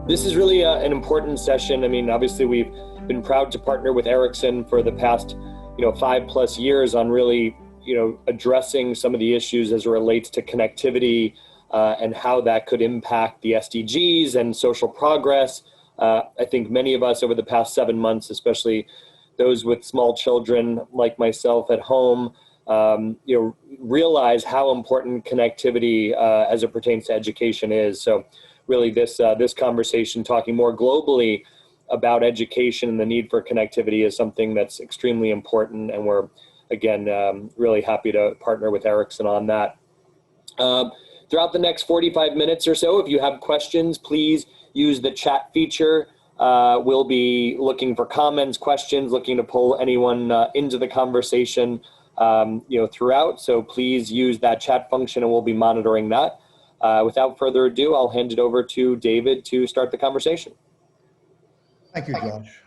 This is really an important session. I mean, obviously we've been proud to partner with Ericsson for the past, 5+ years on really, addressing some of the issues as it relates to connectivity and how that could impact the SDGs and social progress. I think many of us over the past 7 months, especially those with small children like myself at home, realize how important connectivity as it pertains to education is. So really this conversation, talking more globally about education and the need for connectivity, is something that's extremely important. And we're, again, really happy to partner with Ericsson on that. Throughout the next 45 minutes or so, if you have questions, please use the chat feature. We'll be looking for comments, questions, looking to pull anyone into the conversation throughout. So please use that chat function and we'll be monitoring that. Without further ado, I'll hand it over to David to start the conversation. Thank you, Josh.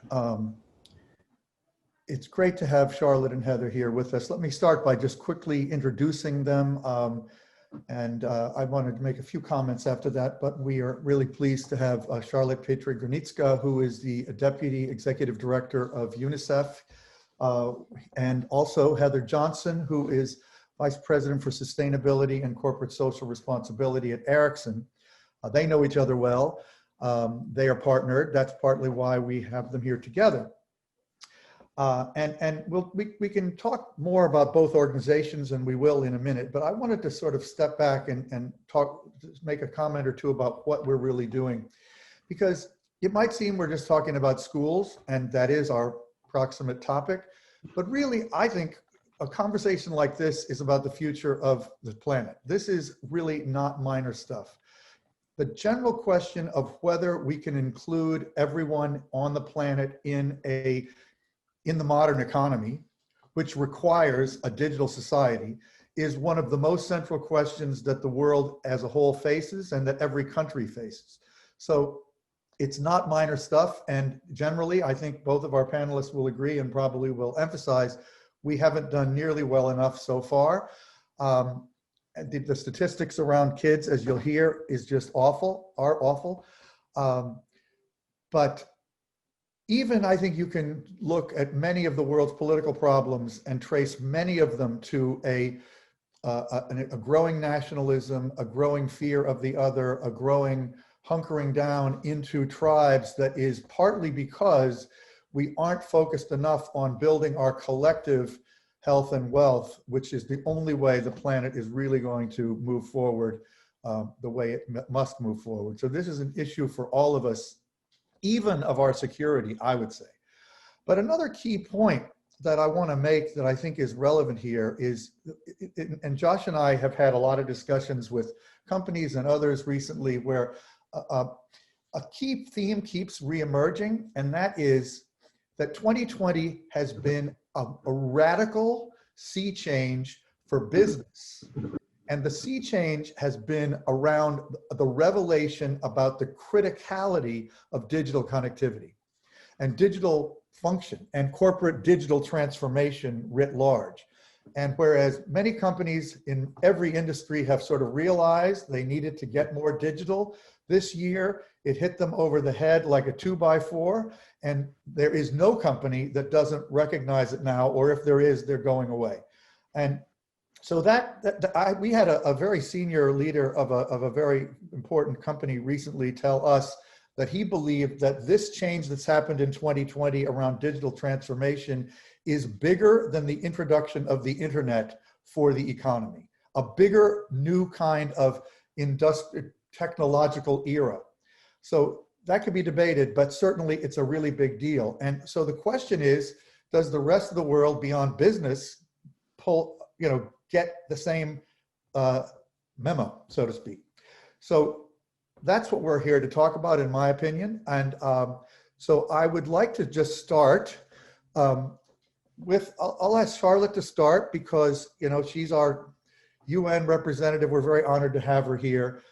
It's great to have Charlotte and Heather here with us. Let me start by just quickly introducing them. I wanted to make a few comments after that, but we are really pleased to have Charlotte Petry-Granitska, who is the Deputy Executive Director of UNICEF, and also Heather Johnson, who is Vice President for Sustainability and Corporate Social Responsibility at Ericsson. They know each other well. They are partnered. That's partly why we have them here together. We can talk more about both organizations, and we will in a minute, but I wanted to sort of step back and make a comment or two about what we're really doing. Because it might seem we're just talking about schools, and that is our proximate topic, but really I think a conversation like this is about the future of the planet. This is really not minor stuff. The general question of whether we can include everyone on the planet in the modern economy, which requires a digital society, is one of the most central questions that the world as a whole faces and that every country faces. So it's not minor stuff. And generally, I think both of our panelists will agree and probably will emphasize, we haven't done nearly well enough so far. The statistics around kids, as you'll hear, is just awful. But even I think you can look at many of the world's political problems and trace many of them to a growing nationalism, a growing fear of the other, a growing hunkering down into tribes that is partly because we aren't focused enough on building our collective health and wealth, which is the only way the planet is really going to move forward the way it must move forward. So this is an issue for all of us, even of our security, I would say. But another key point that I want to make that I think is relevant here is, and Josh and I have had a lot of discussions with companies and others recently where a key theme keeps reemerging, and that is that 2020 has been a radical sea change for business. And the sea change has been around the revelation about the criticality of digital connectivity and digital function and corporate digital transformation writ large. And whereas many companies in every industry have sort of realized they needed to get more digital, this year it hit them over the head like a 2x4, and there is no company that doesn't recognize it now, or if there is, they're going away. And so we had a very senior leader of a very important company recently tell us that he believed that this change that's happened in 2020 around digital transformation is bigger than the introduction of the internet for the economy, a bigger new kind of technological era. So that could be debated, but certainly it's a really big deal. And so the question is, does the rest of the world beyond business get the same memo, so to speak? So that's what we're here to talk about, in my opinion. And so I would like to just start with, I'll ask Charlotte to start because, she's our UN representative. We're very honored to have her here.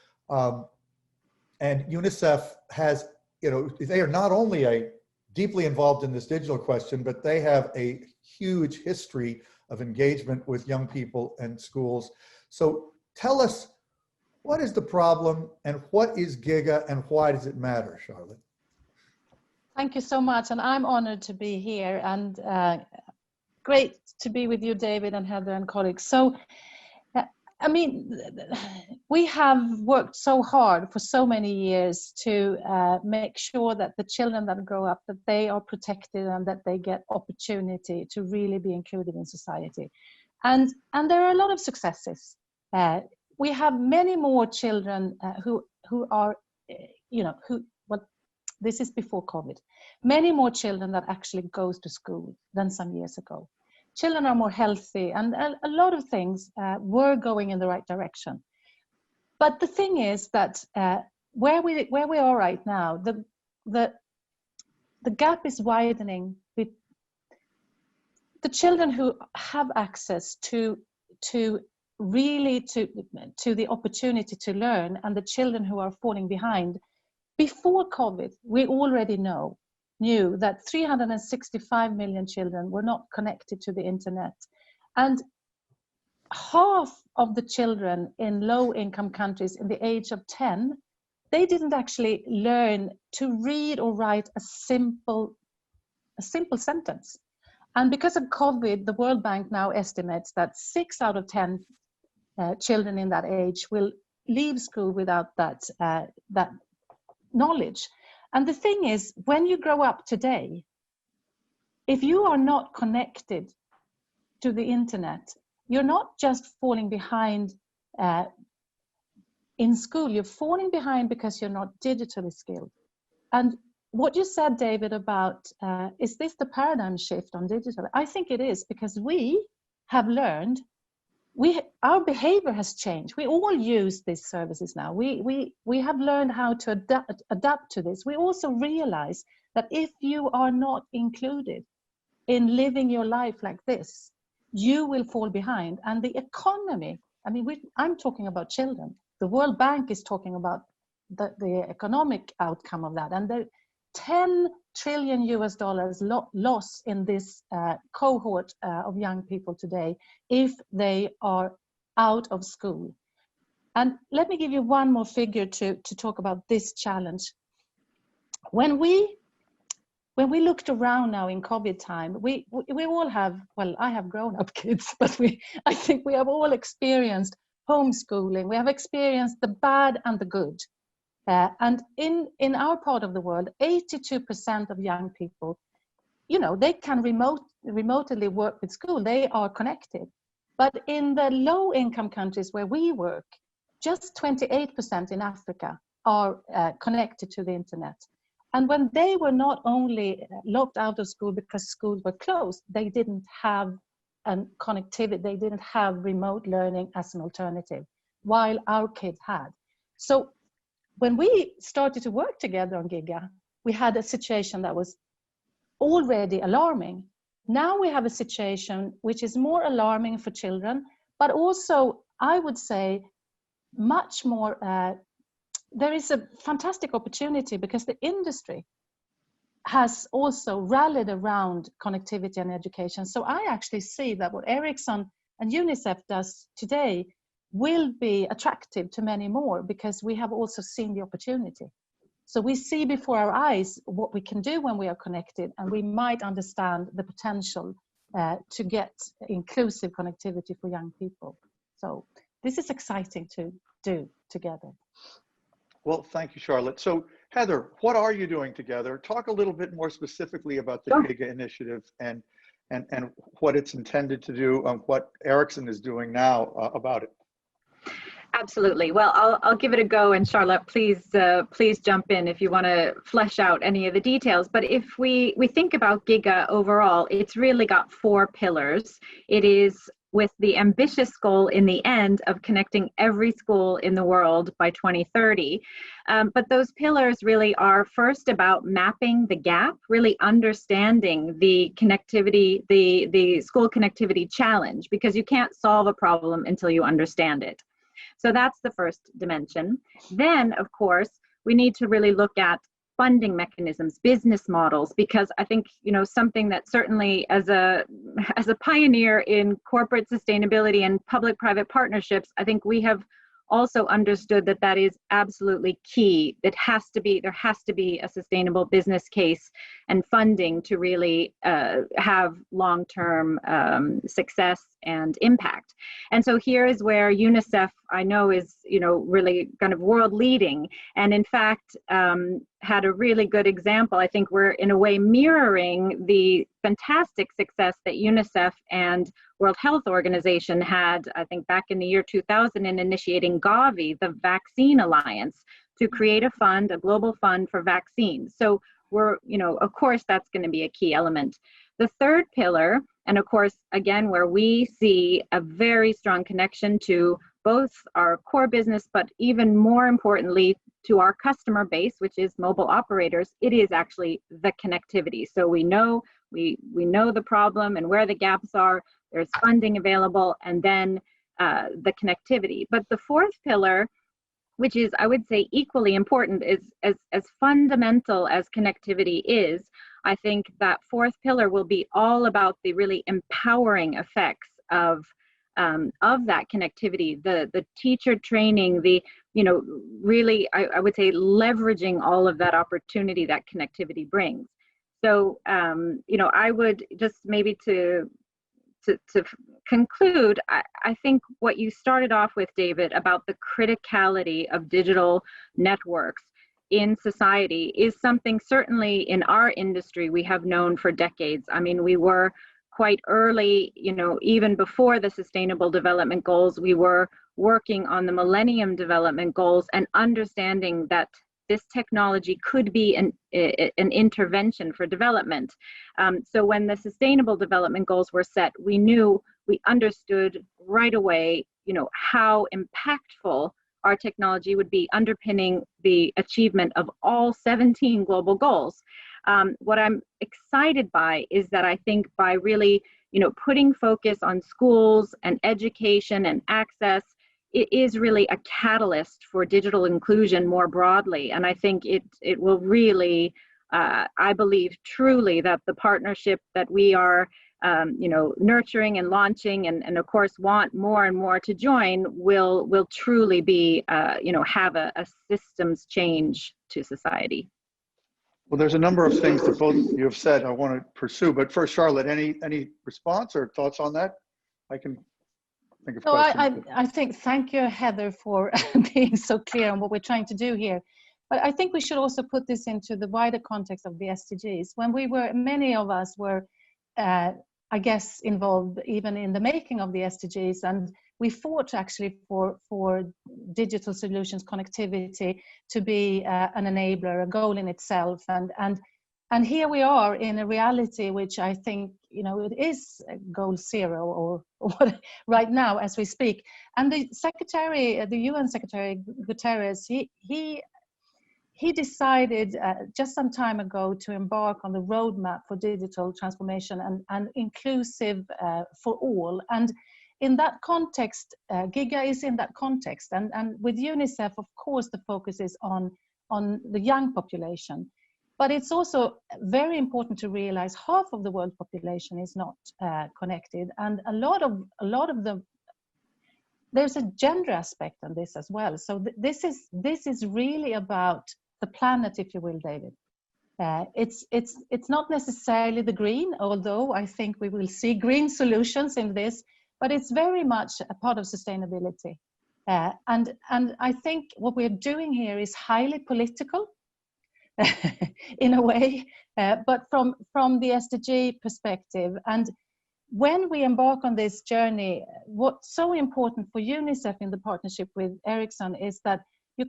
And UNICEF has, they are not only deeply involved in this digital question, but they have a huge history of engagement with young people and schools. So tell us What is the problem and what is GIGA and why does it matter, Charlotte? Thank you so much. And I'm honored to be here, and great to be with you, David and Heather and colleagues. So, I mean, we have worked so hard for so many years to make sure that the children that grow up, that they are protected and that they get opportunity to really be included in society. And there are a lot of successes. We have many more children who are, this is before COVID, many more children that actually goes to school than some years ago. Children are more healthy, and a lot of things were going in the right direction. But the thing is that where we are right now, the gap is widening. The children who have access to the opportunity to learn, and the children who are falling behind. Before COVID, we already knew that 365 million children were not connected to the internet. And half of the children in low-income countries in the age of 10, they didn't actually learn to read or write a simple sentence. And because of COVID, the World Bank now estimates that 6 out of 10 children in that age will leave school without that knowledge. And the thing is, when you grow up today, if you are not connected to the internet, you're not just falling behind in school, you're falling behind because you're not digitally skilled. And what you said, David, about is this the paradigm shift on digital? I think it is, because we have learned, our behavior has changed. We all use these services now. We have learned how to adapt to this. We also realize that if you are not included in living your life like this, you will fall behind. And the economy, I mean, I'm talking about children. The World Bank is talking about the economic outcome of that. And the $10 trillion loss in this cohort of young people today if they are out of school. And let me give you one more figure to talk about this challenge. When we looked around now in COVID time, we all have, well, I have grown-up kids, but I think we have all experienced homeschooling. We have experienced the bad and the good. And in our part of the world, 82% of young people, they can remotely work with school. They are connected. But in the low-income countries where we work, just 28% in Africa are connected to the internet. And when they were not only locked out of school because schools were closed, they didn't have connectivity. They didn't have remote learning as an alternative, while our kids had. So when we started to work together on GIGA, we had a situation that was already alarming. Now we have a situation which is more alarming for children, but also, I would say, much more, there is a fantastic opportunity because the industry has also rallied around connectivity and education. So I actually see that what Ericsson and UNICEF does today will be attractive to many more, because we have also seen the opportunity. So we see before our eyes what we can do when we are connected, and we might understand the potential to get inclusive connectivity for young people. So this is exciting to do together. Well, thank you, Charlotte. So Heather, what are you doing together? Talk a little bit more specifically about the GIGA Initiative and what it's intended to do, and what Ericsson is doing now about it. Absolutely. Well, I'll give it a go, and Charlotte, please jump in if you want to flesh out any of the details. But if we think about GIGA overall, it's really got 4 pillars. It is with the ambitious goal in the end of connecting every school in the world by 2030. But those pillars really are first about mapping the gap, really understanding the connectivity, the school connectivity challenge, because you can't solve a problem until you understand it. So that's the first dimension. Then, of course, we need to really look at funding mechanisms, business models, because I think, something that certainly as a pioneer in corporate sustainability and public-private partnerships, I think we have also understood that that is absolutely key. There has to be a sustainable business case and funding to really have long-term success and impact. And so here is where UNICEF, I know, is, you know, really kind of world leading, and in fact had a really good example. I think we're in a way mirroring the fantastic success that UNICEF and World Health Organization had, I think, back in the year 2000 in initiating Gavi, the Vaccine Alliance, to create a fund, a global fund for vaccines. So we're, you know, of course, that's going to be a key element. The third pillar, and of course, again, where we see a very strong connection to both our core business, but even more importantly, to our customer base, which is mobile operators, it is actually the connectivity. So we know the problem and where the gaps are, there's funding available, and then the connectivity. But the fourth pillar, which is, I would say, equally important, is as fundamental as connectivity is, I think that fourth pillar will be all about the really empowering effects of that connectivity, the teacher training, the, you know, really, I would say, leveraging all of that opportunity that connectivity brings. So, you know, I would just maybe to conclude, I think what you started off with, David, about the criticality of digital networks in society is something certainly in our industry we have known for decades. I mean, we were quite early, you know, even before the Sustainable Development Goals, we were working on the Millennium Development Goals and understanding that this technology could be an intervention for development. So when the Sustainable Development Goals were set, we understood right away, you know, how impactful our technology would be underpinning the achievement of all 17 global goals. What I'm excited by is that I think by really, you know, putting focus on schools and education and access, it is really a catalyst for digital inclusion more broadly. And I think it will really, I believe truly that the partnership that we are, you know, nurturing and launching, and of course want more and more to join, will truly be, you know, have a systems change to society. Well, there's a number of things that both you have said I want to pursue, but first, Charlotte, any response or thoughts on that? I can think of questions. I think, thank you, Heather, for being so clear on what we're trying to do here. But I think we should also put this into the wider context of the SDGs. When many of us were, I guess, involved even in the making of the SDGs, and we fought actually for digital solutions, connectivity to be an enabler, a goal in itself, and here we are in a reality which I think, you know, it is goal zero or what right now as we speak. And the UN Secretary Guterres, he decided just some time ago to embark on the roadmap for digital transformation and inclusive for all. And in that context, GIGA is in that context. And with UNICEF, of course, the focus is on the young population. But it's also very important to realize half of the world population is not connected. And a lot of them, there's a gender aspect on this as well. So this is really about the planet, if you will, David. It's not necessarily the green, although I think we will see green solutions in this, but it's very much a part of sustainability. And I think what we're doing here is highly political in a way, but from the SDG perspective. And when we embark on this journey, what's so important for UNICEF in the partnership with Ericsson is that we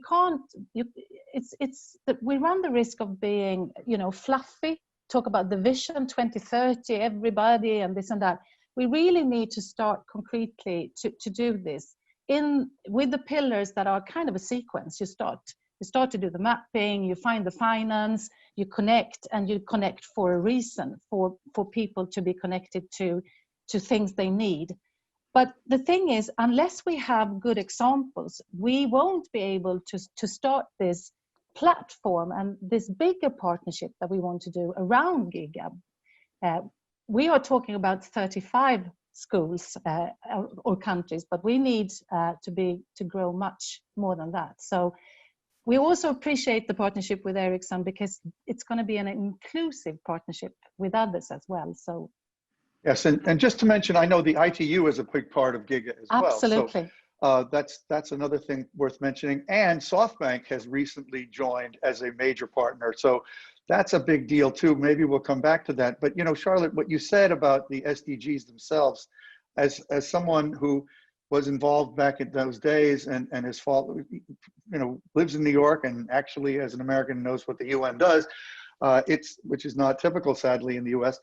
run the risk of being, you know, fluffy, talk about the vision 2030, everybody and this and that. We really need to start concretely to do this with the pillars that are kind of a sequence. You start to do the mapping, you find the finance, you connect, and you connect for a reason, for people to be connected to things they need. But the thing is, unless we have good examples, we won't be able to start this platform and this bigger partnership that we want to do around GIGA. We are talking about 35 schools or countries, but we need to grow much more than that. So we also appreciate the partnership with Ericsson, because it's going to be an inclusive partnership with others as well. So yes, and just to mention, I know the ITU is a big part of GIGA as well. absolutely. So that's another thing worth mentioning. And SoftBank has recently joined as a major partner. So that's a big deal too. Maybe we'll come back to that. But, you know, Charlotte, what you said about the SDGs themselves, as someone who was involved back in those days and has followed, you know, lives in New York and actually as an American knows what the UN does, which is not typical, sadly, in the US.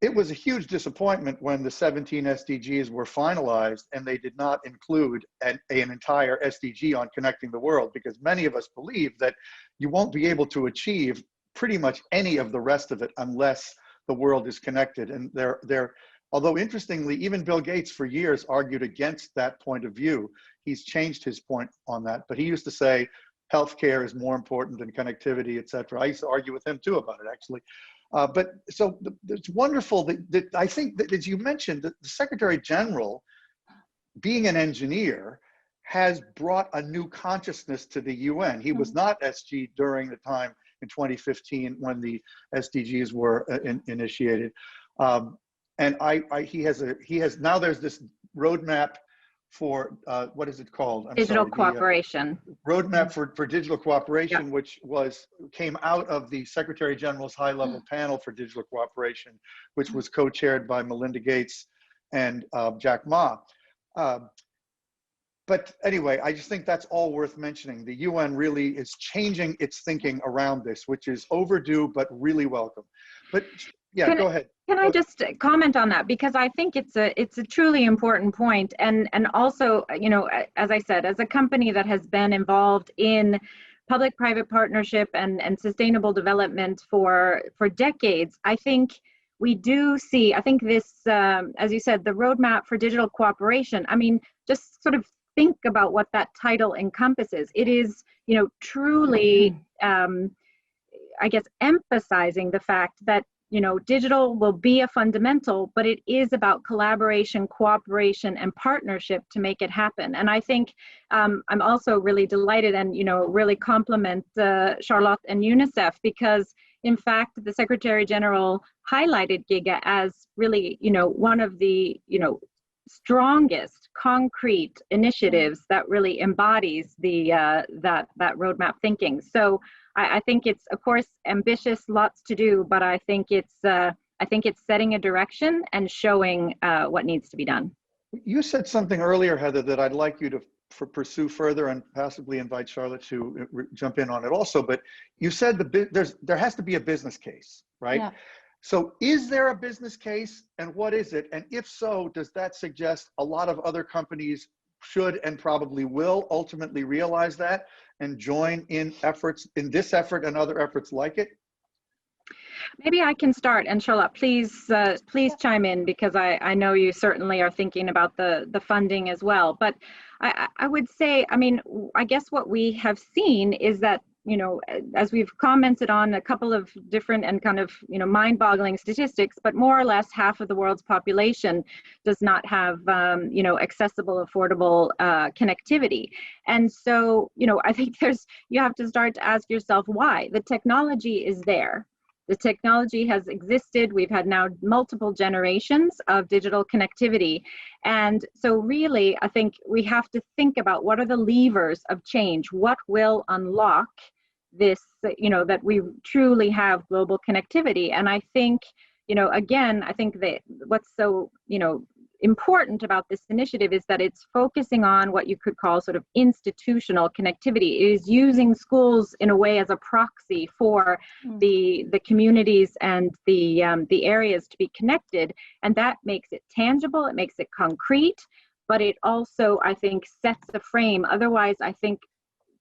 It was a huge disappointment when the 17 SDGs were finalized and they did not include an entire SDG on connecting the world, because many of us believe that you won't be able to achieve pretty much any of the rest of it unless the world is connected. And although interestingly, even Bill Gates for years argued against that point of view. He's changed his point on that, but he used to say healthcare is more important than connectivity, et cetera. I used to argue with him too about it, actually. But so it's wonderful that I think that, as you mentioned, that the Secretary General, being an engineer, has brought a new consciousness to the UN. He was not SG during the time in 2015 when the SDGs were initiated. And he has now, there's this roadmap for what is it called? Digital cooperation. Roadmap for digital cooperation, Yep. which came out of the Secretary General's high-level panel for digital cooperation, which was co-chaired by Melinda Gates and Jack Ma. But anyway, I just think that's all worth mentioning. The UN really is changing its thinking around this, which is overdue, but really welcome. But yeah, go ahead. Can I just comment on that? Because I think it's a truly important point. And also, you know, as I said, as a company that has been involved in public-private partnership and sustainable development for decades, I think we do see, I think this, as you said, the roadmap for digital cooperation, I mean, just sort of think about what that title encompasses. It is, you know, truly, I guess, emphasizing the fact that, you know, digital will be a fundamental, but it is about collaboration, cooperation, and partnership to make it happen. And I think I'm also really delighted and, you know, really compliment Charlotte and UNICEF, because in fact, the Secretary General highlighted GIGA as really, you know, one of the, you know, strongest concrete initiatives that really embodies the that roadmap thinking. So I think it's, of course, ambitious, lots to do, but I think it's setting a direction and showing what needs to be done. You said something earlier, Heather, that I'd like you to pursue further and possibly invite Charlotte to jump in on it also. But you said there has to be a business case, right? Yeah. So is there a business case, and what is it? And if so, does that suggest a lot of other companies should and probably will ultimately realize that and join in efforts, in this effort and other efforts like it? Maybe I can start, and Charlotte, please chime in, because I know you certainly are thinking about the funding as well. But I would say, I mean, I guess what we have seen is that, you know, as we've commented on a couple of different and kind of, you know, mind-boggling statistics, but more or less half of the world's population does not have, you know, accessible, affordable connectivity. And so, you know, I think you have to start to ask yourself why. The technology is there. The technology has existed. We've had now multiple generations of digital connectivity. And so really, I think we have to think about what are the levers of change? What will unlock this, you know, that we truly have global connectivity? And I think, you know, again, I think that what's so, you know, important about this initiative is that it's focusing on what you could call sort of institutional connectivity. It is using schools in a way as a proxy for the communities and the areas to be connected, and that makes it tangible, it makes it concrete, but it also, I think, sets a frame. Otherwise, I think,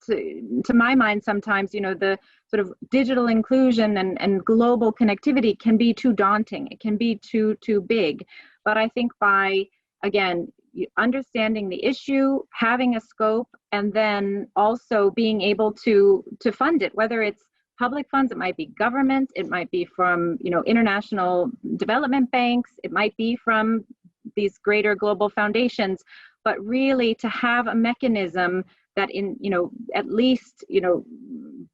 to my mind, sometimes, you know, the sort of digital inclusion and global connectivity can be too daunting. It can be too big. But I think by, again, understanding the issue, having a scope, and then also being able to fund it, whether it's public funds, it might be government, it might be from, you know, international development banks, it might be from these greater global foundations, but really to have a mechanism that at least,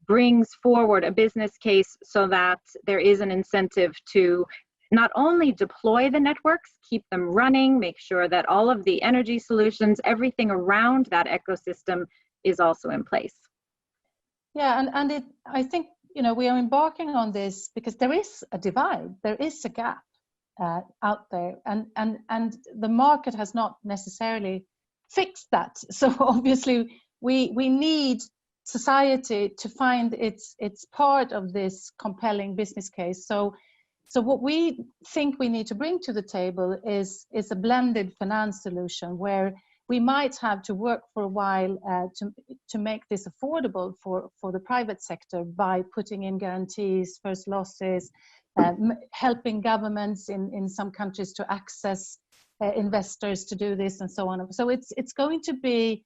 brings forward a business case so that there is an incentive to not only deploy the networks, keep them running, make sure that all of the energy solutions, everything around that ecosystem is also in place. Yeah, and I think, we are embarking on this because there is a divide, there is a gap out there, and the market has not necessarily fixed that. So obviously we need society to find its part of this compelling business case. So what we think we need to bring to the table is a blended finance solution where we might have to work for a while to make this affordable for the private sector by putting in guarantees, first losses, helping governments in some countries to access investors to do this and so on. So it's going to be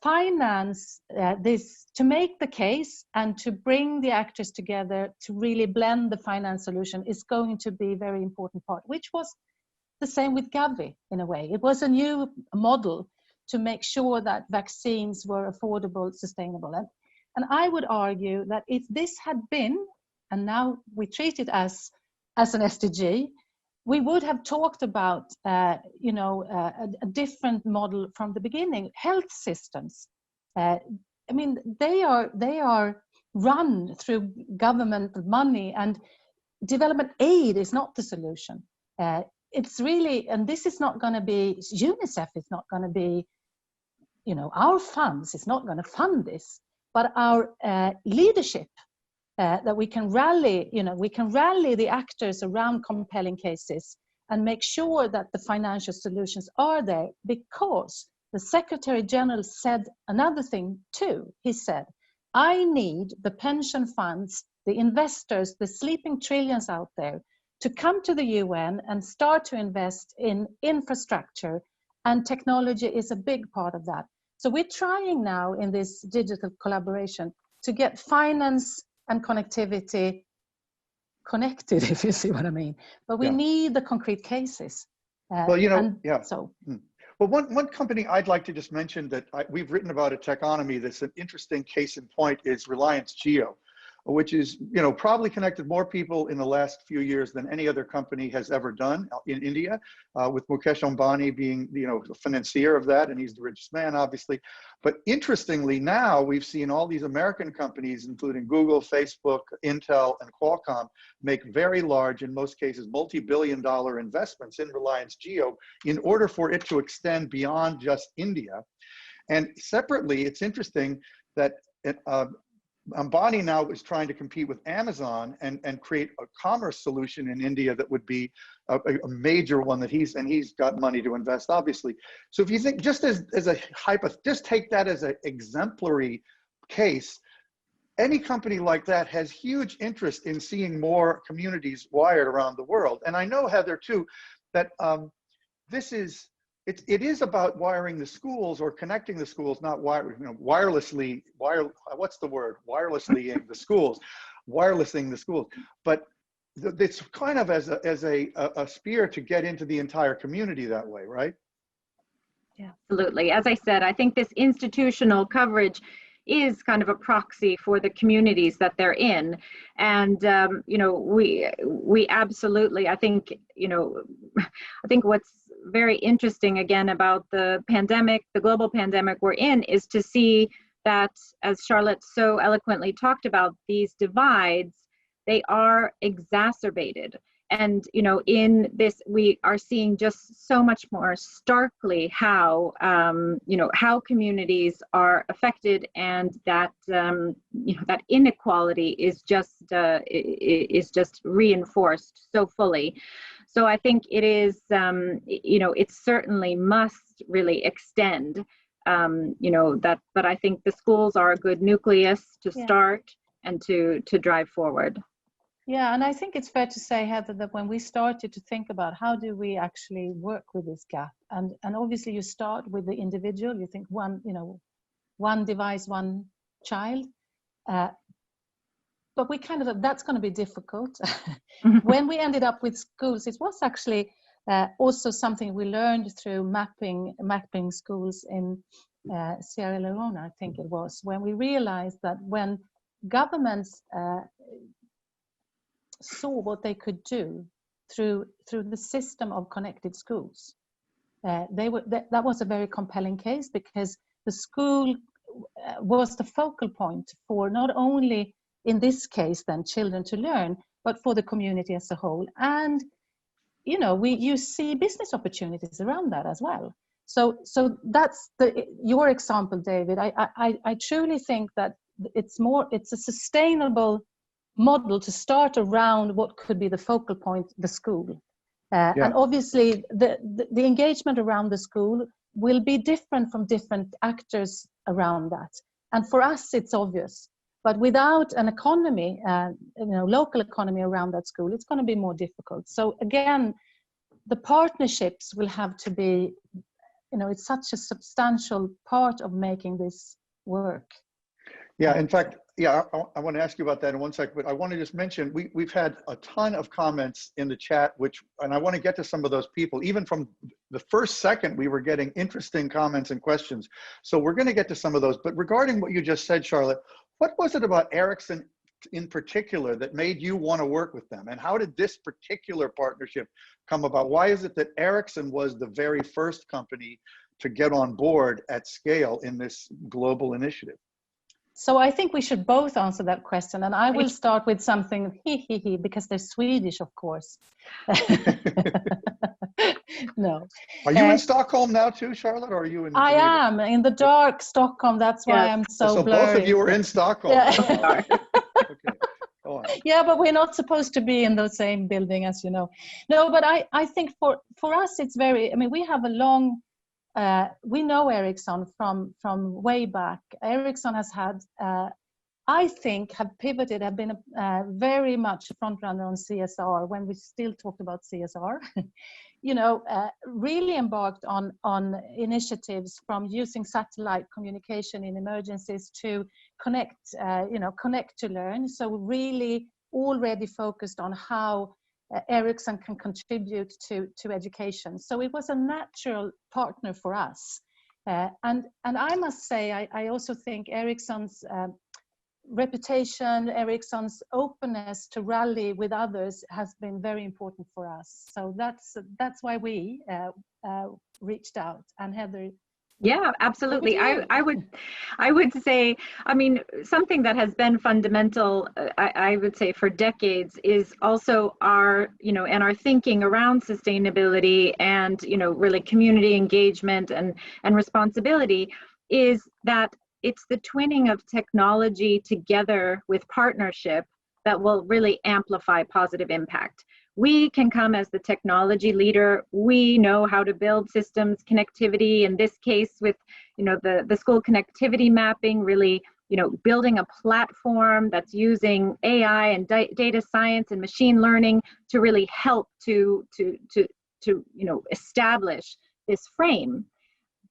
finance this to make the case and to bring the actors together to really blend the finance solution is going to be a very important part, which was the same with Gavi in a way. It was a new model to make sure that vaccines were affordable, sustainable. And I would argue that if this had been, and now we treat it as an SDG, we would have talked about a different model from the beginning. Health systems, they are run through government money, and development aid is not the solution. It's really, and this is not going to be, UNICEF is not going to be, our funds is not going to fund this, but our leadership, that we can rally, the actors around compelling cases and make sure that the financial solutions are there, because the Secretary General said another thing too. He said, I need the pension funds, the investors, the sleeping trillions out there to come to the UN and start to invest in infrastructure, and technology is a big part of that. So we're trying now in this digital collaboration to get finance and connectivity connected, if you see what I mean. But we need the concrete cases. Well, So. Well, one company I'd like to just mention that we've written about at Techonomy that's an interesting case in point is Reliance Geo, which is, probably connected more people in the last few years than any other company has ever done in India, with Mukesh Ambani being, the financier of that, and he's the richest man, obviously. But interestingly, now we've seen all these American companies, including Google, Facebook, Intel, and Qualcomm, make very large, in most cases, multi-billion-dollar investments in Reliance Geo in order for it to extend beyond just India. And separately, it's interesting that Ambani now is trying to compete with Amazon and create a commerce solution in India that would be a major one that he's got money to invest, obviously. So if you think, just just take that as an exemplary case, any company like that has huge interest in seeing more communities wired around the world. And I know, Heather, too, that it is about wiring the schools or connecting the schools, not wirelessly. What's the word? Wirelessly the schools, wirelessing the schools. But it's kind of as a spear to get into the entire community that way, right? Yeah, absolutely. As I said, I think this institutional coverage is kind of a proxy for the communities that they're in. And, we absolutely, I think what's very interesting again about the pandemic, the global pandemic we're in, is to see that, as Charlotte so eloquently talked about, these divides, they are exacerbated. And, in this, we are seeing just so much more starkly how, how communities are affected, and that, that inequality is just reinforced so fully. So I think it is, it certainly must really extend, but I think the schools are a good nucleus to start and to drive forward. Yeah, and I think it's fair to say, Heather, that when we started to think about how do we actually work with this gap, and obviously you start with the individual, you think one device, one child, but we that's going to be difficult. When we ended up with schools, it was actually Also something we learned through mapping schools in Sierra Leone, I think it was, when we realized that when governments saw what they could do through the system of connected schools, that was a very compelling case, because the school was the focal point for not only, in this case then, children to learn, but for the community as a whole. And you see business opportunities around that as well. So that's your example, David. I truly think that it's a sustainable model to start around what could be the focal point, the school. And obviously the engagement around the school will be different from different actors around that. And for us, it's obvious. But without an economy, local economy around that school, it's going to be more difficult. So again, the partnerships will have to be, it's such a substantial part of making this work. Yeah, in fact, I want to ask you about that in one second, but I want to just mention, we've had a ton of comments in the chat, and I want to get to some of those people. Even from the first second, we were getting interesting comments and questions. So we're going to get to some of those. But regarding what you just said, Charlotte, what was it about Ericsson in particular that made you want to work with them? And how did this particular partnership come about? Why is it that Ericsson was the very first company to get on board at scale in this global initiative? So I think we should both answer that question, and I will start with something because they're Swedish, of course. No. Are you in Stockholm now too, Charlotte, or are you in I Geneva? am in the dark Stockholm. That's why I'm so blurry. Both of you are in Stockholm. Yeah. Okay. Go on. Yeah, but we're not supposed to be in the same building, as you know. No, but I think for us, it's very, we have a long, we know Ericsson from way back. Ericsson has had, I think, have pivoted, have been very much a front runner on CSR when we still talked about CSR. Really embarked on initiatives from using satellite communication in emergencies to connect to learn. So really already focused on how Ericsson can contribute to education. So it was a natural partner for us. And I must say, I also think Ericsson's reputation, Ericsson's openness to rally with others has been very important for us. So that's why we reached out. And Heather. Yeah, absolutely. I would say, something that has been fundamental, I would say, for decades is also our thinking around sustainability and, really community engagement and responsibility, is that it's the twinning of technology together with partnership that will really amplify positive impact. We can come as the technology leader. We know how to build systems, connectivity, in this case with, the school connectivity mapping, really, building a platform that's using AI and data science and machine learning to really help to establish this frame.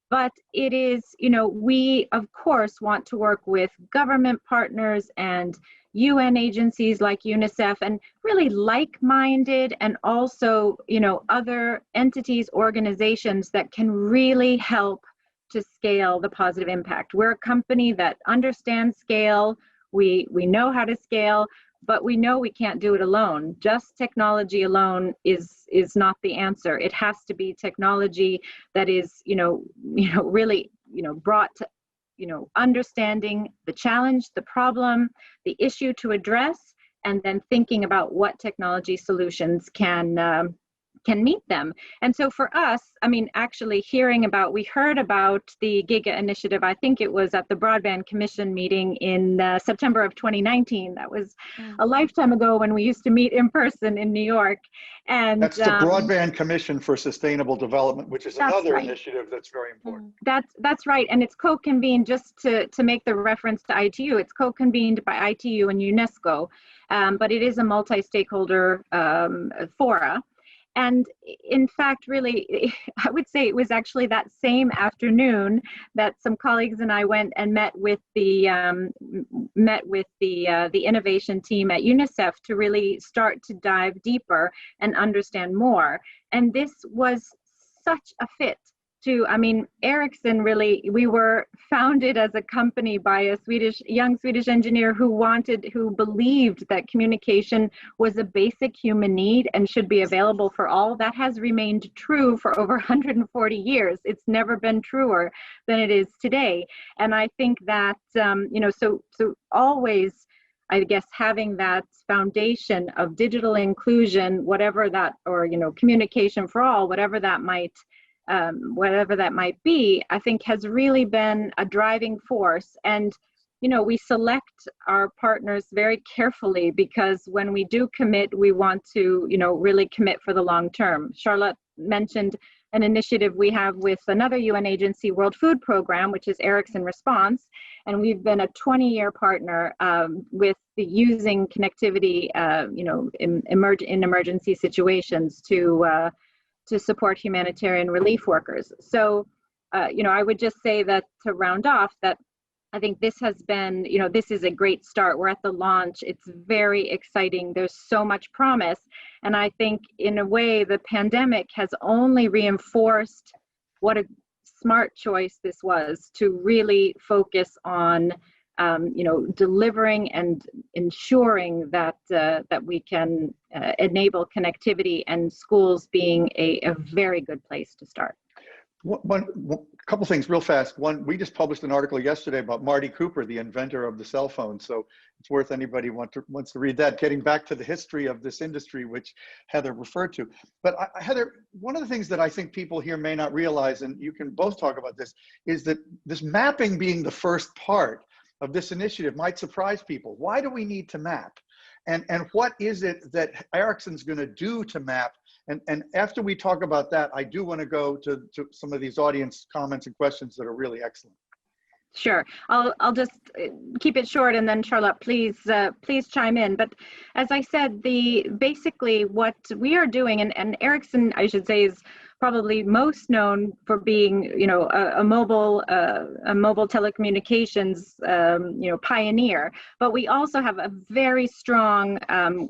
But it is, we of course want to work with government partners and UN agencies like UNICEF, and really like-minded, and also, other entities, organizations that can really help to scale the positive impact. We're a company that understands scale. We know how to scale, but we know we can't do it alone. Just technology alone is not the answer. It has to be technology that is, really, brought to, understanding the challenge, the problem, the issue to address, and then thinking about what technology solutions can meet them. And so for us, actually we heard about the GIGA Initiative, I think it was at the Broadband Commission meeting in September of 2019. That was a lifetime ago, when we used to meet in person in New York. And that's the Broadband Commission for Sustainable Development, which is another initiative that's very important. That's right. And it's co-convened, just to make the reference to ITU, it's co-convened by ITU and UNESCO, but it is a multi-stakeholder fora. And in fact, really, I would say it was actually that same afternoon that some colleagues and I went and met with the innovation team at UNICEF to really start to dive deeper and understand more. And this was such a fit to, I mean, Ericsson really, we were founded as a company by a young Swedish engineer who believed that communication was a basic human need and should be available for all. That has remained true for over 140 years. It's never been truer than it is today. And I think that, so always, I guess, having that foundation of digital inclusion, whatever that, or, communication for all, whatever that might be, I think has really been a driving force. And, we select our partners very carefully, because when we do commit, we want to, really commit for the long term. Charlotte mentioned an initiative we have with another UN agency, World Food Program, which is Ericsson Response. And we've been a 20-year partner with using connectivity, in emergency situations to support humanitarian relief workers. So, I would just say that, to round off, that I think this has been, this is a great start. We're at the launch. It's very exciting. There's so much promise. And I think, in a way, the pandemic has only reinforced what a smart choice this was, to really focus on delivering and ensuring that that we can enable connectivity, and schools being a very good place to start. One couple things real fast. One, we just published an article yesterday about Marty Cooper, the inventor of the cell phone. So it's worth anybody wants to read that, getting back to the history of this industry, which Heather referred to. But Heather, one of the things that I think people here may not realize, and you can both talk about this, is that this mapping being the first part of this initiative might surprise people. Why do we need to map? And what is it that Ericsson's going to do to map? And after we talk about that, I do want to go to some of these audience comments and questions that are really excellent. Sure. I'll just keep it short, and then Charlotte, please chime in. But as I said, basically what we are doing, and Ericsson, I should say, is probably most known for being, a mobile telecommunications, pioneer. But we also have a very strong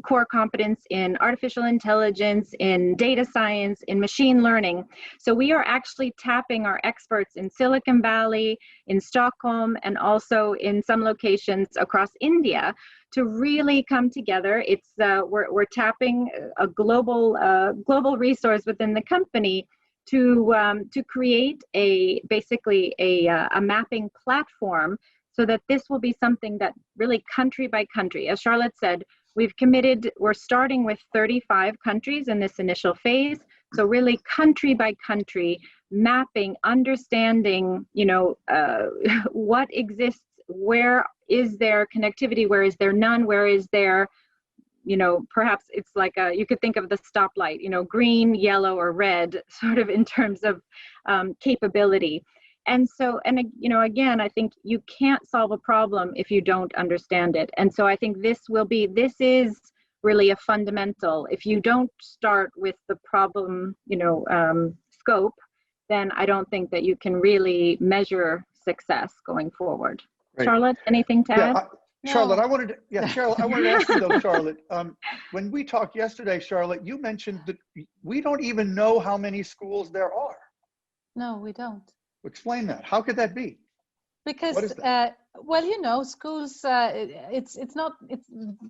core competence in artificial intelligence, in data science, in machine learning. So we are actually tapping our experts in Silicon Valley, in Stockholm, and also in some locations across India to really come together. It's we're tapping a global resource within the company to create basically a mapping platform, so that this will be something that really country by country, as Charlotte said, we've committed. We're starting with 35 countries in this initial phase. So really country by country mapping, understanding, what exists, where is there connectivity, where is there none, where is there, perhaps it's like you could think of the stoplight, green, yellow, or red, sort of in terms of capability. And so, again, I think you can't solve a problem if you don't understand it. And so I think this is really a fundamental. If you don't start with the problem, scope, then I don't think that you can really measure success going forward. Right. Charlotte, anything to add? Charlotte, I wanted to ask you though, Charlotte, when we talked yesterday, Charlotte, you mentioned that we don't even know how many schools there are. No, we don't. Explain that. How could that be? Because, schools, it's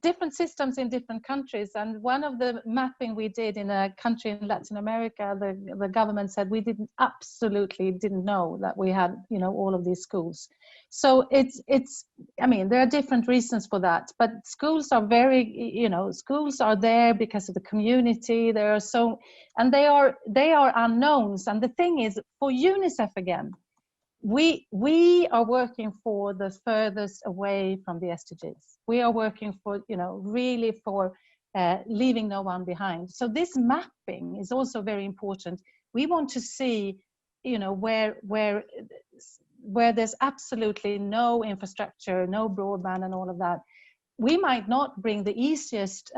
different systems in different countries. And one of the mapping we did in a country in Latin America, the government said we absolutely didn't know that we had, all of these schools. So there are different reasons for that, but schools are schools are there because of the community. And they are unknowns. And the thing is, for UNICEF again, we are working for the furthest away from the SDGs. We are working for, really for leaving no one behind. So this mapping is also very important. We want to see, where there's absolutely no infrastructure, no broadband and all of that. We might not bring the easiest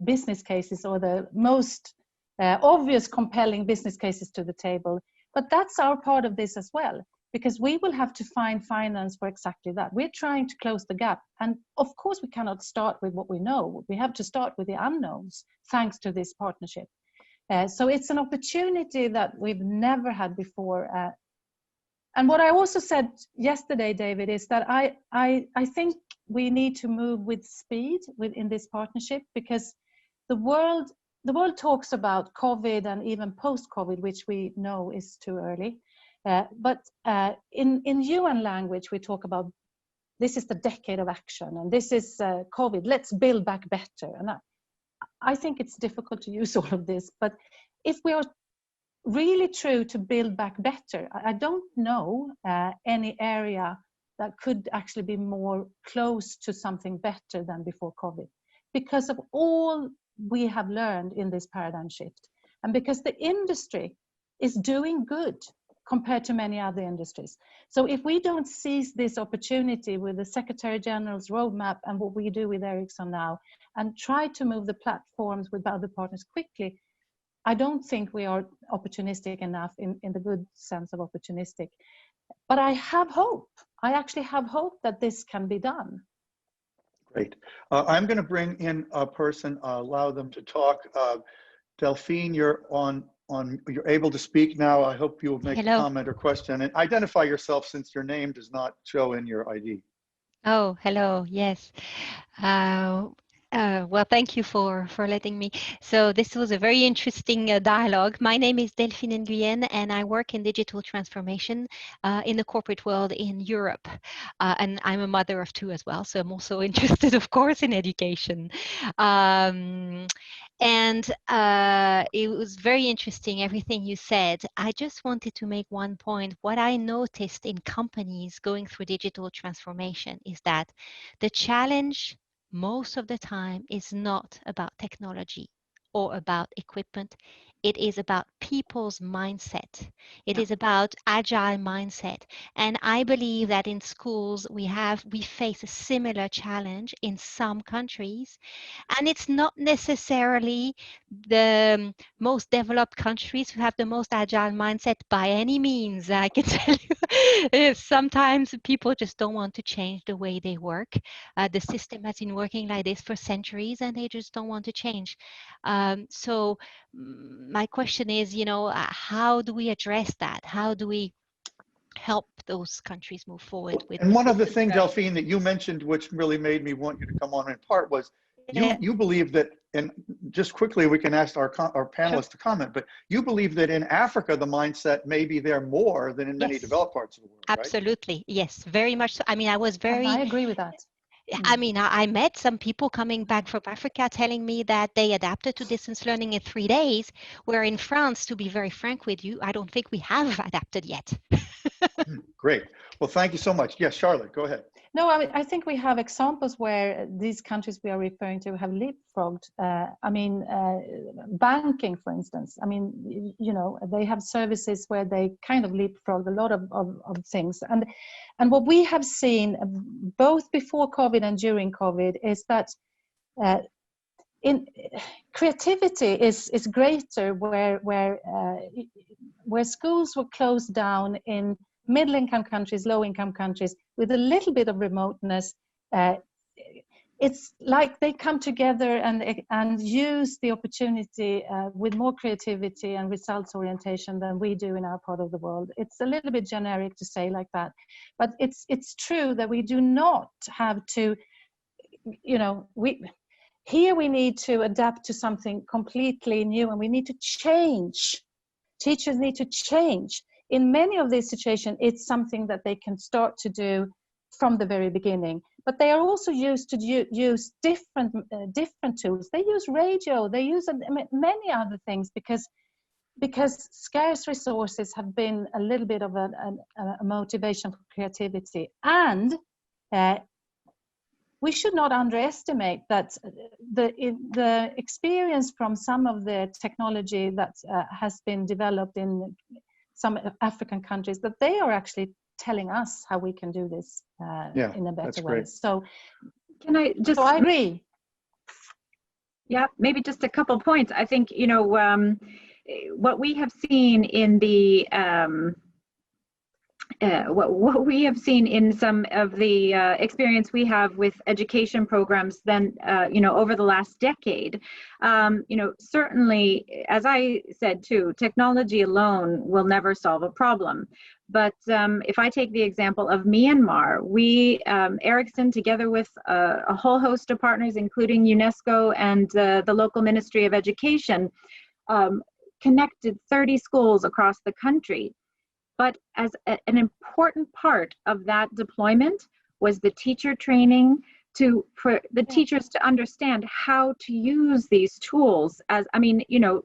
business cases or the most obvious compelling business cases to the table. But that's our part of this as well, because we will have to find finance for exactly that. We're trying to close the gap. And of course, we cannot start with what we know. We have to start with the unknowns, thanks to this partnership. So it's an opportunity that we've never had before. And what I also said yesterday, David, is that I think we need to move with speed within this partnership, because the world talks about COVID and even post-COVID, which we know is too early. But in UN language, we talk about this is the decade of action, and this is COVID. Let's build back better. And I think it's difficult to use all of this, but if we are really true to build back better, I don't know any area that could actually be more close to something better than before COVID, because of all we have learned in this paradigm shift, and because the industry is doing good compared to many other industries. So if we don't seize this opportunity with the Secretary General's roadmap and what we do with Ericsson now, and try to move the platforms with other partners quickly, I don't think we are opportunistic enough in the good sense of opportunistic. But I have hope. I actually have hope that this can be done. Great. I'm going to bring in a person, allow them to talk. Delphine, you're you're able to speak now. I hope you'll make Hello. a comment or question, and identify yourself since your name does not show in your ID. Oh, hello. Yes. Well, thank you for letting me. So this was a very interesting dialogue. My name is Delphine Nguyen, and I work in digital transformation in the corporate world in Europe. And I'm a mother of two as well, so I'm also interested, of course, in education. And it was very interesting, everything you said. I just wanted to make one point. What I noticed in companies going through digital transformation is that the challenge most of the time is not about technology or about equipment. It is about people's mindset. It is about agile mindset. And I believe that in schools, we face a similar challenge in some countries. And it's not necessarily the most developed countries who have the most agile mindset by any means. I can tell you, sometimes people just don't want to change the way they work. The system has been working like this for centuries, and they just don't want to change. So my question is, how do we address that? How do we help those countries move forward with? And one of the things, Delphine, that you mentioned, which really made me want you to come on in part, was you believe that, and just quickly we can ask our panelists to comment, but you believe that in Africa the mindset may be there more than in many developed parts of the world, absolutely, right? Yes, very much so. I mean, I agree with that. I mean, I met some people coming back from Africa telling me that they adapted to distance learning in 3 days, where in France, to be very frank with you, I don't think we have adapted yet. Great. Well, thank you so much. Yes, Charlotte, go ahead. No, I think we have examples where these countries we are referring to have leapfrogged. Banking, for instance. I mean, they have services where they kind of leapfrogged a lot of things. And what we have seen both before COVID and during COVID is that in creativity is greater where schools were closed down in middle-income countries, low-income countries, with a little bit of remoteness. It's like they come together and use the opportunity with more creativity and results orientation than we do in our part of the world. It's a little bit generic to say like that, but it's true that we do not have to, we need to adapt to something completely new, and we need to change. Teachers need to change. In many of these situations, it's something that they can start to do from the very beginning. But they are also used to use different tools. They use radio. They use many other things because scarce resources have been a little bit of a motivation for creativity. And we should not underestimate that the experience from some of the technology that has been developed in some African countries, that they are actually telling us how we can do this in a better way. So can I just? So I agree. Yeah, maybe just a couple points. I think, you know, what we have seen in the what we have seen in some of the experience we have with education programs then, you know, over the last decade, you know, certainly, as I said too, technology alone will never solve a problem. But if I take the example of Myanmar, we, Ericsson, together with a whole host of partners, including UNESCO and the local Ministry of Education, connected 30 schools across the country. But as an important part of that deployment was the teacher training for the teachers to understand how to use these tools. As, I mean, you know,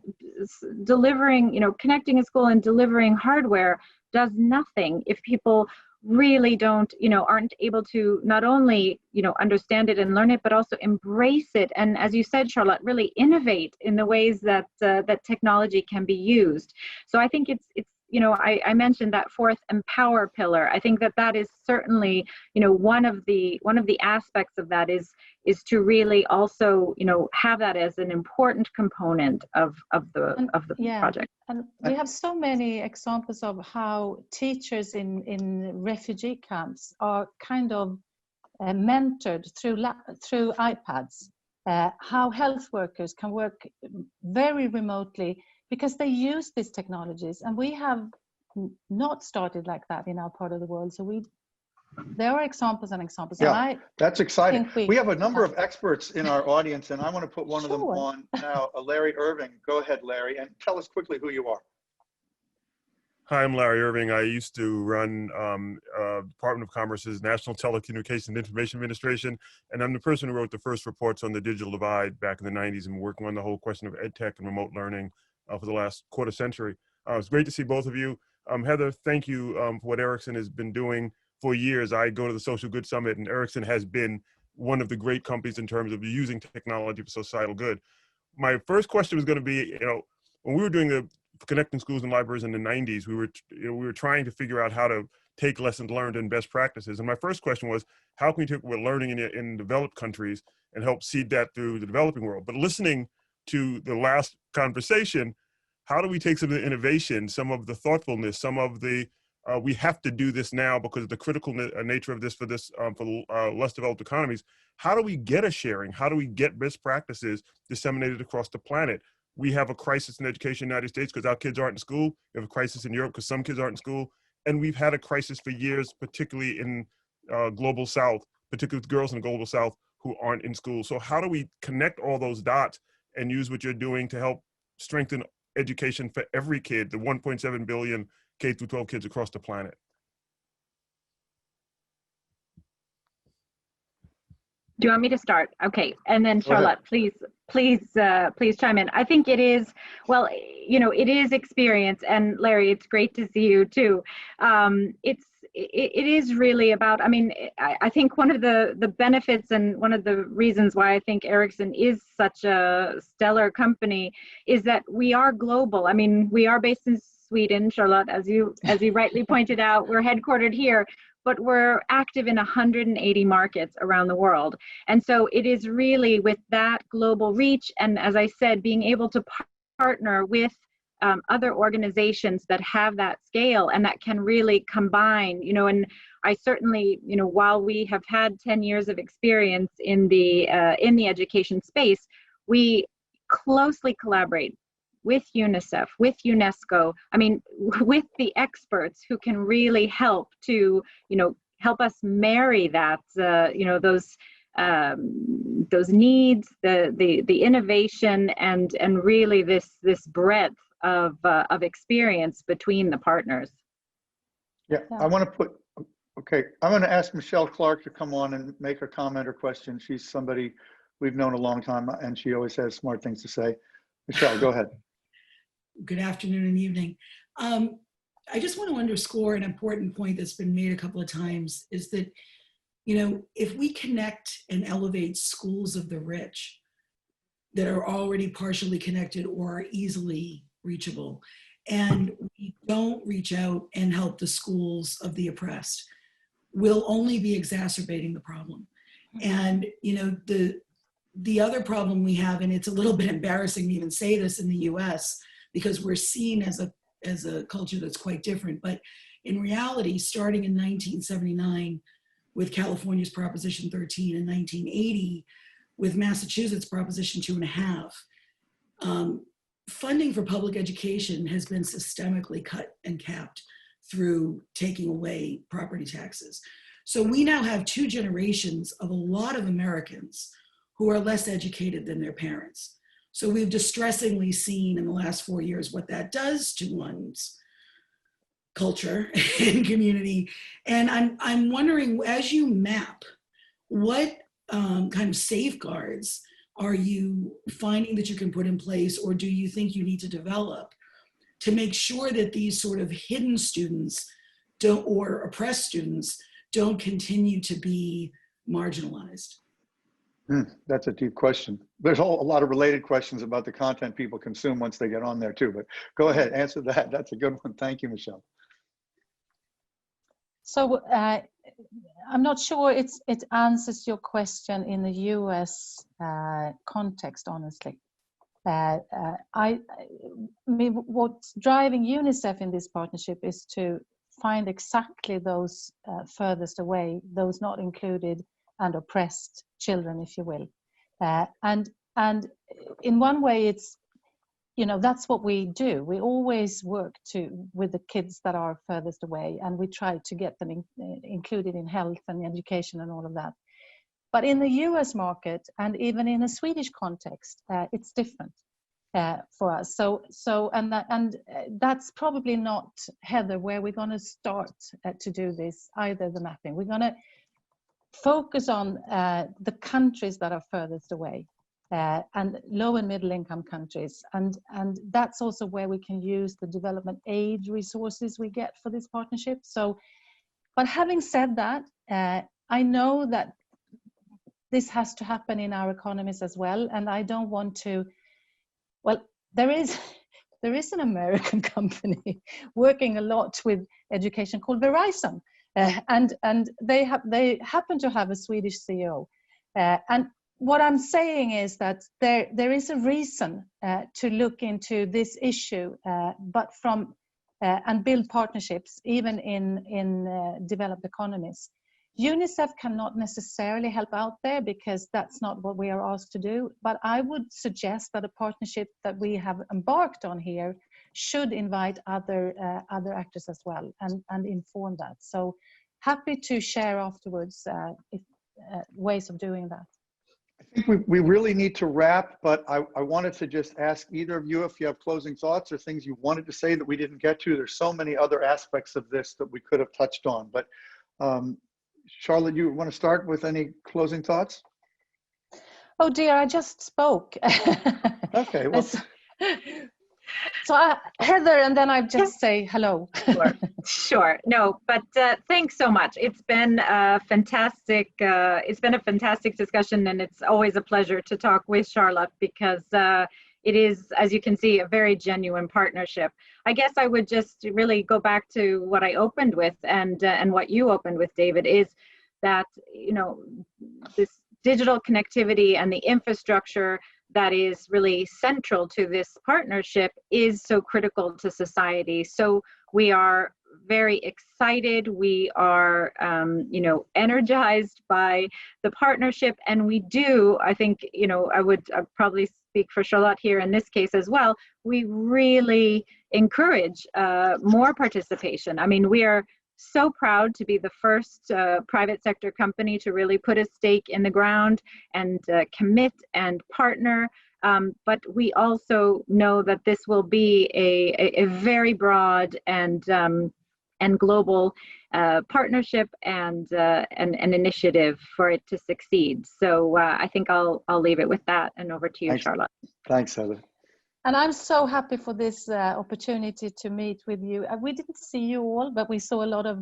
delivering, you know, connecting a school and delivering hardware does nothing if people really don't, you know, aren't able to not only, you know, understand it and learn it, but also embrace it. And as you said, Charlotte, really innovate in the ways that that technology can be used. So I think it's you know, I mentioned that fourth empower pillar. I think that is certainly, you know, one of the aspects of that is to really also, you know, have that as an important component of the project. And we have so many examples of how teachers in refugee camps are kind of mentored through iPads. How health workers can work very remotely because they use these technologies, and we have not started like that in our part of the world. So there are examples and examples. Yeah, and that's exciting. We have a number of experts in our audience, and I want to put one of them on now, Larry Irving. Go ahead, Larry, and tell us quickly who you are. Hi, I'm Larry Irving. I used to run Department of Commerce's National Telecommunications and Information Administration, and I'm the person who wrote the first reports on the digital divide back in the 90s and working on the whole question of ed tech and remote learning for the last quarter century. It's great to see both of you. Heather, thank you for what Ericsson has been doing for years. I go to the Social Good Summit, and Ericsson has been one of the great companies in terms of using technology for societal good. My first question was going to be, you know, when we were doing the connecting schools and libraries in the 90s, we were trying to figure out how to take lessons learned and best practices. And my first question was, how can we take what we're learning in developed countries and help seed that through the developing world? But listening to the last conversation, how do we take some of the innovation, some of the thoughtfulness, some of the we have to do this now because of the critical nature of this for less developed economies? How do we get a sharing? How do we get best practices disseminated across the planet? We have a crisis in education in the United States because our kids aren't in school. We have a crisis in Europe because some kids aren't in school. And we've had a crisis for years, particularly in global South, particularly with girls in the global South who aren't in school. So how do we connect all those dots and use what you're doing to help strengthen education for every kid, the 1.7 billion K through 12 kids across the planet? Do you want me to start? Okay, and then Charlotte, please chime in. I think it is, well, you know, it is experience, and Larry, it's great to see you too. It is really about, I mean, I think one of the benefits and one of the reasons why I think Ericsson is such a stellar company is that we are global. I mean, we are based in Sweden, Charlotte, as you rightly pointed out. We're headquartered here, but we're active in 180 markets around the world. And so it is really with that global reach, and as I said, being able to partner with other organizations that have that scale and that can really combine, you know, and I certainly, you know, while we have had 10 years of experience in the education space, we closely collaborate with UNICEF, with UNESCO, I mean, with the experts who can really help to, you know, help us marry that, you know, those needs, the innovation, and really this breadth of experience between the partners. Yeah, I want to put, okay, I'm going to ask Michelle Clark to come on and make a comment or question. She's somebody we've known a long time, and she always has smart things to say. Michelle, go ahead. Good afternoon and evening. I just want to underscore an important point that's been made a couple of times, is that, you know, if we connect and elevate schools of the rich that are already partially connected or are easily reachable, and we don't reach out and help the schools of the oppressed, we'll only be exacerbating the problem. And, you know, the other problem we have, and it's a little bit embarrassing to even say this in the US because we're seen as a culture that's quite different, but in reality, starting in 1979 with California's Proposition 13 in 1980, with Massachusetts Proposition 2.5, funding for public education has been systemically cut and capped through taking away property taxes. So we now have two generations of a lot of Americans who are less educated than their parents. So we've distressingly seen in the last 4 years what that does to one's culture and community. And I'm wondering, as you map, what kind of safeguards are you finding that you can put in place, or do you think you need to develop to make sure that these sort of hidden students don't, or oppressed students don't continue to be marginalized? That's a deep question. There's a lot of related questions about the content people consume once they get on there too, but go ahead, answer that. That's a good one. Thank you, Michelle. So I'm not sure it answers your question in the US context, honestly. I mean, what's driving UNICEF in this partnership is to find exactly those furthest away, those not included and oppressed children, if you will. And in one way, it's, you know, that's what we do. We always work with the kids that are furthest away, and we try to get them included in health and education and all of that. But in the US market, and even in a Swedish context, it's different for us. And that's probably not, Heather, where we're going to start to do this, either the mapping. We're going to focus on the countries that are furthest away. And low and middle income countries. And that's also where we can use the development aid resources we get for this partnership. So, but having said that, I know that this has to happen in our economies as well. And I don't want to, well, there is an American company working a lot with education called Verizon. And they happen to have a Swedish CEO. And what I'm saying is that there is a reason to look into this issue, but and build partnerships even in developed economies. UNICEF cannot necessarily help out there because that's not what we are asked to do. But I would suggest that a partnership that we have embarked on here should invite other actors as well and inform that. So happy to share afterwards ways of doing that. I think we really need to wrap, but I wanted to just ask either of you if you have closing thoughts or things you wanted to say that we didn't get to. There's so many other aspects of this that we could have touched on. But Charlotte, you want to start with any closing thoughts? Oh dear, I just spoke. Okay, well. So Heather, and then I just say hello. Sure. No, but thanks so much. It's been a fantastic. It's been a fantastic discussion, and it's always a pleasure to talk with Charlotte because it is, as you can see, a very genuine partnership. I guess I would just really go back to what I opened with, and what you opened with, David, is that, you know, this digital connectivity and the infrastructure that is really central to this partnership is so critical to society. So we are very excited. We are, you know, energized by the partnership, and we do, I think, you know, I would probably speak for Charlotte here in this case as well. We really encourage more participation. I mean, we are so proud to be the first private sector company to really put a stake in the ground and commit and partner. But we also know that this will be a very broad and global partnership and an initiative for it to succeed. So I think I'll leave it with that, and over to you, Thanks. Charlotte. Thanks, Heather. And I'm so happy for this opportunity to meet with you. We didn't see you all, but we saw a lot of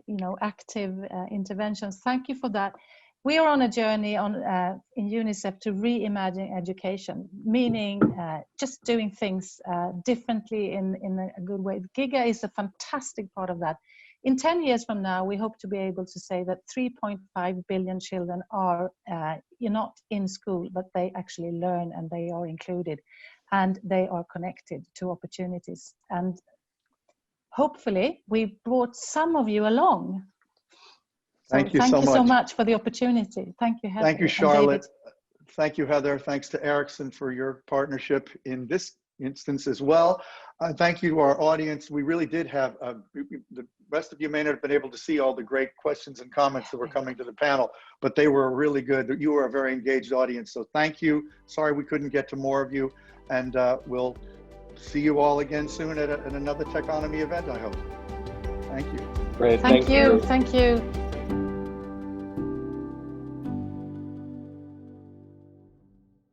you know, active interventions. Thank you for that. We are on a journey in UNICEF to reimagine education, meaning just doing things differently in a good way. GIGA is a fantastic part of that. in 10 years from now, we hope to be able to say that 3.5 billion children are not in school, but they actually learn and they are included and they are connected to opportunities. And hopefully we brought some of you along. So Thank you so much for the opportunity. Thank you, Heather. Thank you, Charlotte. Thank you, Heather. Thanks to Ericsson for your partnership in this instance as well. Thank you to our audience. We really did have, the rest of you may not have been able to see all the great questions and comments that were coming to the panel, but they were really good. You were a very engaged audience, so thank you. Sorry we couldn't get to more of you, and we'll see you all again soon at another Techonomy event, I hope. Thank you. Great, Thank you. Thank you.